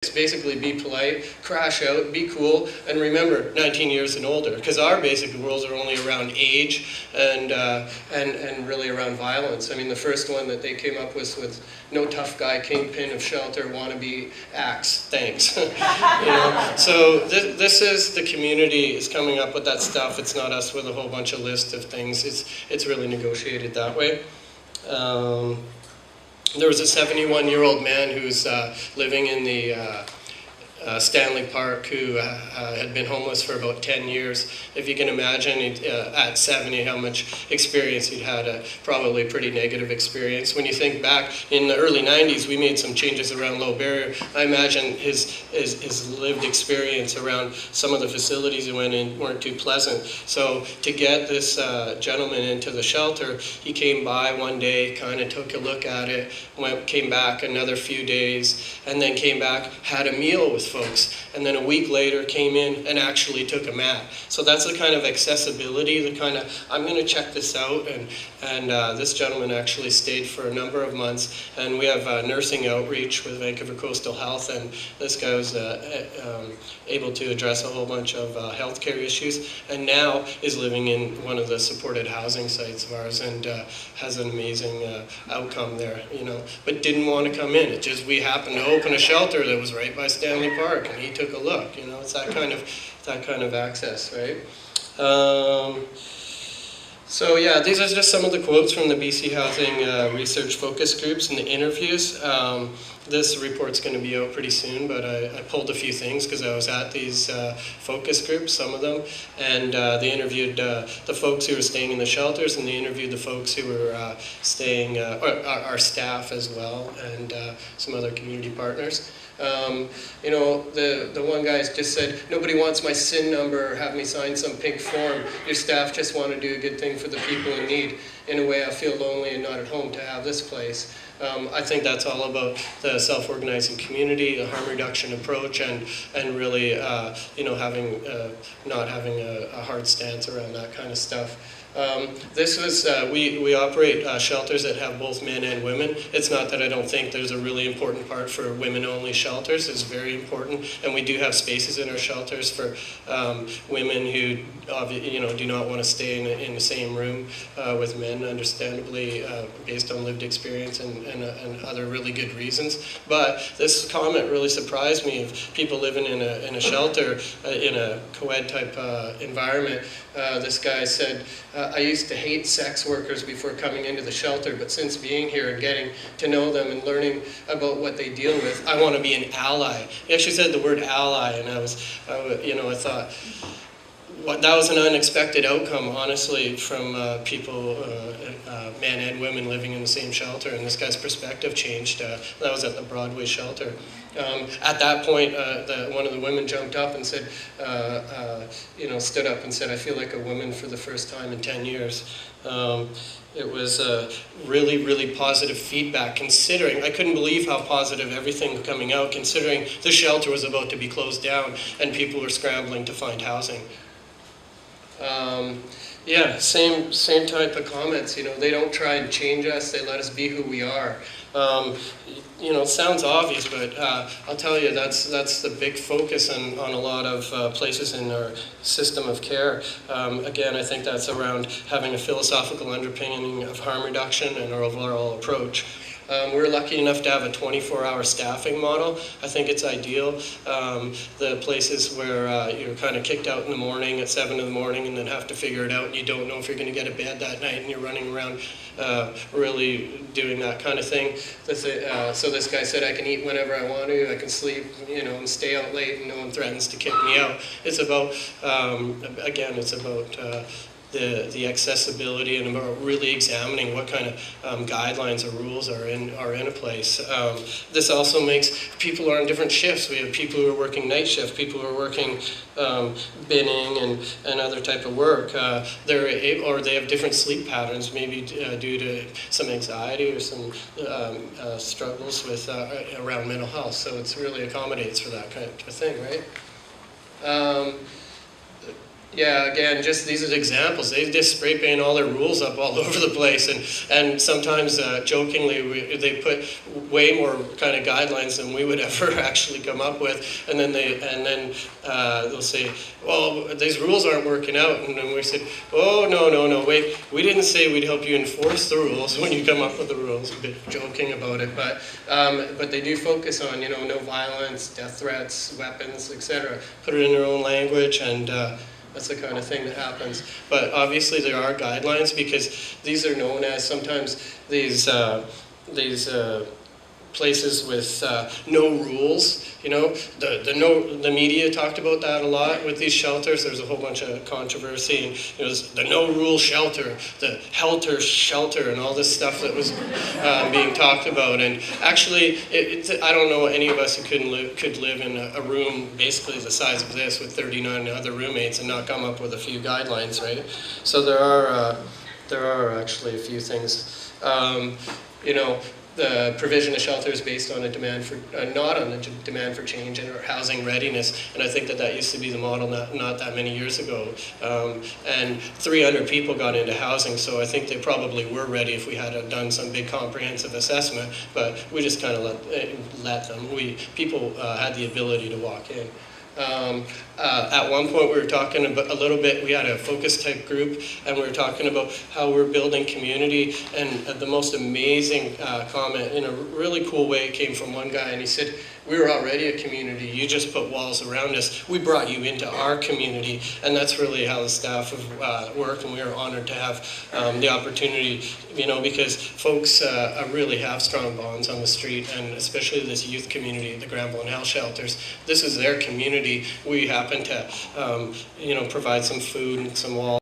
It's basically be polite, crash out, be cool, and remember 19 years and older, because our basic rules are only around age and really around violence. I mean, the first one that they came up with no tough guy, kingpin of shelter, wannabe, axe, thanks. You know? So this is the community is coming up with that stuff. It's not us with a whole bunch of list of things. It's really negotiated that way. There was a 71-year-old man who's living in the Stanley Park who had been homeless for about 10 years. If you can imagine at 70 how much experience he'd had, probably a pretty negative experience. When you think back in the early 90s, we made some changes around low barrier. I imagine his lived experience around some of the facilities he went in weren't too pleasant. So to get this gentleman into the shelter, he came by one day, kind of took a look at it, came back another few days, and then came back, had a meal with folks, and then a week later came in and actually took a mat. So that's the kind of accessibility, the kind of, I'm going to check this out, and this gentleman actually stayed for a number of months, and we have nursing outreach with Vancouver Coastal Health, and this guy was able to address a whole bunch of healthcare issues, and now is living in one of the supported housing sites of ours, and has an amazing outcome there, you know, but didn't want to come in. It just, we happened to open a shelter that was right by Stanley Park, and he took a look, you know, it's that kind of access, right? So yeah, these are just some of the quotes from the BC Housing Research Focus Groups and the interviews. This report's going to be out pretty soon, but I pulled a few things because I was at these focus groups, some of them, and they interviewed the folks who were staying in the shelters, and they interviewed the folks who were staying, our staff as well, and some other community partners. You know, the one guy just said, nobody wants my SIN number or have me sign some pink form. Your staff just want to do a good thing for the people in need. In a way, I feel lonely and not at home to have this place. I think that's all about the self-organizing community, the harm reduction approach, and really, you know, not having a hard stance around that kind of stuff. This was, we operate shelters that have both men and women. It's not that I don't think there's a really important part for women-only shelters. It's very important, and we do have spaces in our shelters for women who, you know, do not want to stay in the same room with men, understandably, based on lived experience and other really good reasons. But this comment really surprised me of people living in a shelter, in a co-ed type environment. This guy said, I used to hate sex workers before coming into the shelter, but since being here and getting to know them and learning about what they deal with, I want to be an ally. He actually said the word ally, and I thought, that was an unexpected outcome, honestly, from people, men and women living in the same shelter, and this guy's perspective changed. That was at the Broadway shelter. At that point, one of the women jumped up and said, you know, stood up and said, I feel like a woman for the first time in 10 years. It was really, really positive feedback, considering, I couldn't believe how positive everything coming out, considering the shelter was about to be closed down and people were scrambling to find housing. Yeah, same type of comments. You know, they don't try and change us. They let us be who we are. You know, it sounds obvious, but I'll tell you, that's the big focus on a lot of places in our system of care. Again, I think that's around having a philosophical underpinning of harm reduction and our overall approach. We're lucky enough to have a 24-hour staffing model. I think it's ideal. The places where you're kind of kicked out in the morning at 7 in the morning and then have to figure it out, and you don't know if you're going to get a bed that night, and you're running around really doing that kind of thing. So this guy said, I can eat whenever I want to, I can sleep, you know, and stay out late, and no one threatens to kick me out. It's about, again, it's about the accessibility and about really examining what kind of guidelines or rules are in a place. This also makes people are on different shifts. We have people who are working night shift, people who are working binning and other type of work. Or they have different sleep patterns, maybe due to some anxiety or some struggles with around mental health. So it's really accommodates for that kind of thing, right? Yeah, again, just these are examples. They just spray paint all their rules up all over the place, and sometimes jokingly they put way more kind of guidelines than we would ever actually come up with, and then they'll say, well, these rules aren't working out, and then we said, oh no, wait, we didn't say we'd help you enforce the rules when you come up with the rules. A bit joking about it, but they do focus on no violence, death threats, weapons, etc. Put it in their own language and. That's the kind of thing that happens. But obviously there are guidelines because these are known as sometimes these places with no rules. The media talked about that a lot with these shelters. There's a whole bunch of controversy, and the no rule shelter, the helter shelter, and all this stuff that was being talked about. And actually, I don't know any of us who could live in a room basically the size of this with 39 other roommates and not come up with a few guidelines, right? So there are actually a few things. The provision of shelter is based on a demand for, not on a demand for change or housing readiness, and I think that used to be the model not that many years ago. And 300 people got into housing, so I think they probably were ready if we had done some big comprehensive assessment, but we just kind of let them. People had the ability to walk in. At one point we were talking about a little bit, we had a focus type group, and we were talking about how we're building community, and the most amazing comment in a really cool way came from one guy, and he said, we were already a community, you just put walls around us, we brought you into our community. And that's really how the staff have worked, and we are honored to have the opportunity, because folks really have strong bonds on the street, and especially this youth community, the Granville and Hell shelters. This is their community. We happen to provide some food and some walls.